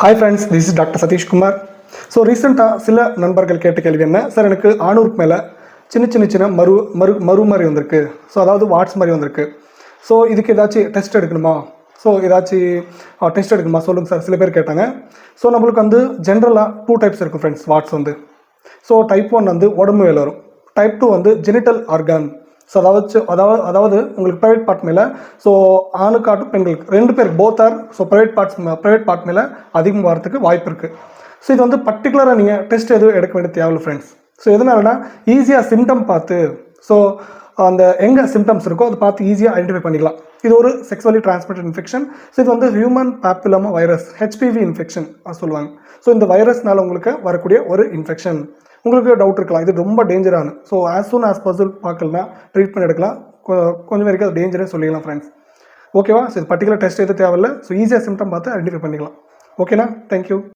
Hi friends, this is doctor Sathishkumar. So ரீசெண்டாக சில நண்பர்கள் கேட்ட கேள்வி என்ன சார், எனக்கு ஆணூருக்கு மேலே சின்ன மறு மாதிரி வந்திருக்கு. ஸோ அதாவது வாட்ஸ் மாதிரி வந்திருக்கு. ஸோ இதுக்கு ஏதாச்சும் டெஸ்ட் எடுக்கணுமா? டெஸ்ட் எடுக்கணுமா சொல்லுங்கள் சார், சில பேர் கேட்டாங்க. ஸோ நம்மளுக்கு வந்து ஜென்ரலாக 2 டைப்ஸ் இருக்கும் ஃப்ரெண்ட்ஸ் வாட்ஸ் வந்து. ஸோ டைப் 1 வந்து உடம்பு மேலே வரும். டைப் 2 வந்து ஜெனிட்டல் ஆர்கான். ஸோ அதாவது உங்களுக்கு ப்ரைவேட் பார்ட் மேலே, ஸோ ஆணுக்காட்டும் பெண்களுக்கு 2 பேர் both are. So private part மேலே அதிகம் வரத்துக்கு வாய்ப்பு இருக்குது. ஸோ இது வந்து பர்டிகுலராக நீங்கள் டெஸ்ட் எதுவும் எடுக்க வேண்டிய தேவையில்லை ஃப்ரெண்ட்ஸ். ஸோ எதனாலனா ஈஸியாக சிம்டம் பார்த்து, ஸோ அந்த எங்கே சிம்டம்ஸ் இருக்கோ அதை பார்த்து ஈஸியாக ஐடென்டிஃபை பண்ணிக்கலாம். இது ஒரு செக்ஸுவலி டிரான்ஸ்மிட்டட் இன்ஃபெக்ஷன். ஸோ இது வந்து human papilloma virus, HPV infection சொல்லுவாங்க. ஸோ இந்த வைரஸ்னால உங்களுக்கு வரக்கூடிய ஒரு இன்ஃபெக்ஷன். உங்களுக்கு டவுட் இருக்கலாம், இது ரொம்ப டேஞ்சரானு. So as soon as possible பார்க்கலாம், ட்ரீட்மெண்ட் எடுக்கலாம். கொஞ்சம் வரைக்கும் அது டேஞ்சரே சொல்லிக்கலாம் ஃப்ரெண்ட்ஸ். ஓகேவா? ஸோ இது பர்டிகுலர் டெஸ்ட் எதுவும் தேவையில்லை. ஸோ ஈஸியாக சிம்டம் பார்த்து ஐடென்டிஃபை பண்ணிக்கலாம். ஓகேண்ணா, தேங்க்யூ.